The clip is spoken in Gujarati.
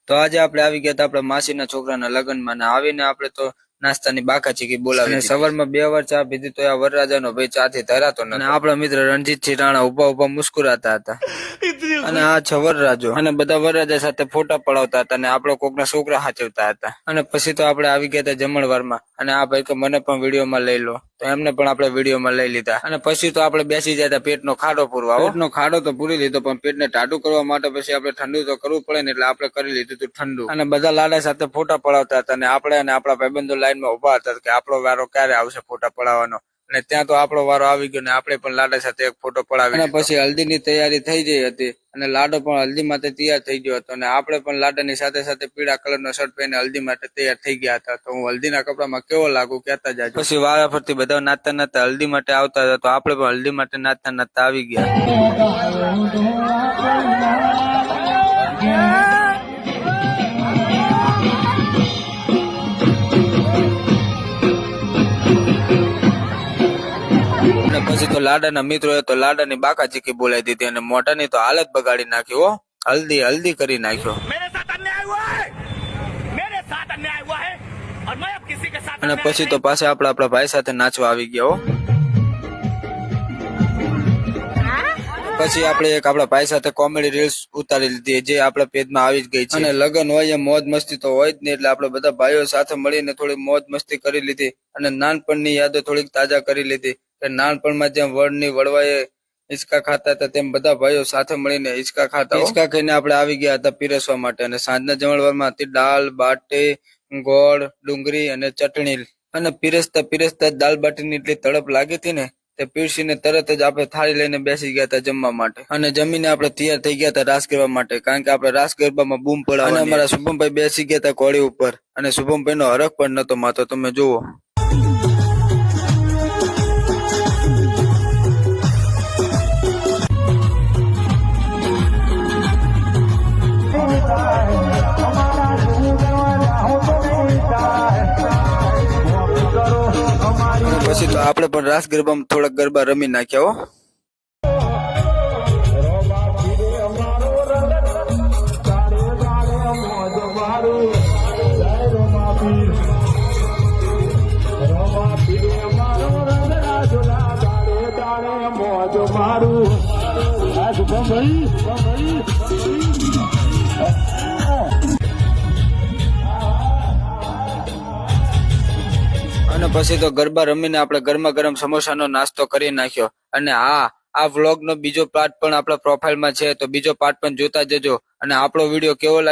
તો આજે આપણે આવી ગયા હતા આપણા માસીના છોકરાના લગ્નમાં ને આવીને આપણે તો નાસ્તાની બાકાચીકી બોલાવી અને સવારમાં 2 વાર ચા પીધી તો આ વરરાજાનો ભાઈ ચા થી ધરાતો ન અને આપણા મિત્ર રણજીતસિંહ રાણા ઉભા મુસ્કુરાતા હતા અને આ છે વરરાજો અને બધા વરરાજા સાથે ફોટા પડાવતા હતા અને આપણો કોકના છોકરા હાચવતા હતા અને પછી તો આપણે આવી ગયા હતા જમણવારમાં અને આ ભાઈ કે મને પણ વિડીયોમાં લઈ લો તો એમને પણ આપણે વિડીયોમાં લઈ લીધા અને પછી તો આપણે બેસી જતા પેટનો ખાડો પૂરવા પેટનો ખાડો તો પૂરી લીધો પણ પેટને ટાઢું કરવા માટે પછી આપણે ઠંડુ તો કરવું પડે ને એટલે આપણે કરી લીધું હતું ઠંડુ અને બધા લાડા સાથે ફોટા પડાવતા હતા અને આપણે અને આપણા ભાઈબંધો લાઈનમાં ઉભા હતા કે આપણો વારો ક્યારે આવશે ફોટા પડાવવાનો અને ત્યાં તો આપણો વારો આવી ગયો ને આપણે પણ લાડા સાથે એક ફોટો પડાવી અને પછી હલ્દીની તૈયારી થઈ ગઈ હતી અને લાડો પણ હલ્દી માટે તૈયાર થઈ ગયો હતો અને આપણે પણ લાડાની સાથે સાથે પીળા કલરનો શર્ટ પહેરીને હલ્દી માટે તૈયાર થઈ ગયા હતા તો હું હલ્દીના કપડામાં કેવો લાગુ કહેતા જાજો પછી વારા ફરતી બધા નાચતા નાચતા હલ્દી માટે આવતા હતા તો આપણે પણ હલ્દી માટે નાચતા નાચતા આવી ગયા પછી તો લાડાના મિત્રોએ તો લાડાની બાકાચીકી બોલાવી દીધી અને મોઢાની તો હાલત બગાડી નાખી હો હલ્દી હલ્દી કરી નાખ્યો અને પછી તો પાછા આપણા ભાઈ સાથે નાચવા આવી ગયા હો પછી આપણે એક આપણા ભાઈ સાથે કોમેડી રીલ્સ ઉતારી લીધી જે આપણા પેજમાં આવી જ ગઈ છે અને લગન હોય એમ મોજ મસ્તી તો હોય જ નહીં એટલે આપણે બધા ભાઈઓ સાથે મળીને થોડી મોજ મસ્તી કરી લીધી અને નાનપણની યાદો થોડીક તાજા કરી લીધી કે નાનપણમાં જેમ વડની વડવાએ હિંચકા ખાતા હતા તેમ બધા ભાઈઓ સાથે મળીને હિંચકા ખાતા હિંચકા ખાઈને આપણે આવી ગયા હતા પીરસવા માટે અને સાંજના જમણવારમાં હતી દાળ બાટી ગોળ ડુંગળી અને ચટણી અને પીરસતા પીરસતા દાળ બાટીની એટલી તડપ લાગી હતી ને તે પીરસીને તરત જ આપણે થાળી લઈને બેસી ગયા હતા જમવા માટે અને જમીને આપણે તૈયાર થઈ ગયા હતા રાસ ગરબા માટે કારણ કે આપણે રાસ ગરબામાં બૂમ પડાવવાની અને અમારા શુભમભાઈ બેસી ગયા હતા ઘોડી ઉપર અને શુભમભાઈ નો હરખ પણ નતો માતો તમે જુઓ પછી તો આપણે પણ રાસ ગરબામાં થોડાક ગરબા રમી નાખ્યા હો અને પછી તો ગરબા રમીને આપણે ગરમા ગરમ સમોસાનો નાસ્તો કરી નાખ્યો અને આ વ્લોગ નો બીજો પાર્ટ પણ આપણા પ્રોફાઇલમાં છે તો બીજો પાર્ટ પણ જોતા જજો અને આપણો વિડીયો કેવો લાગ્યો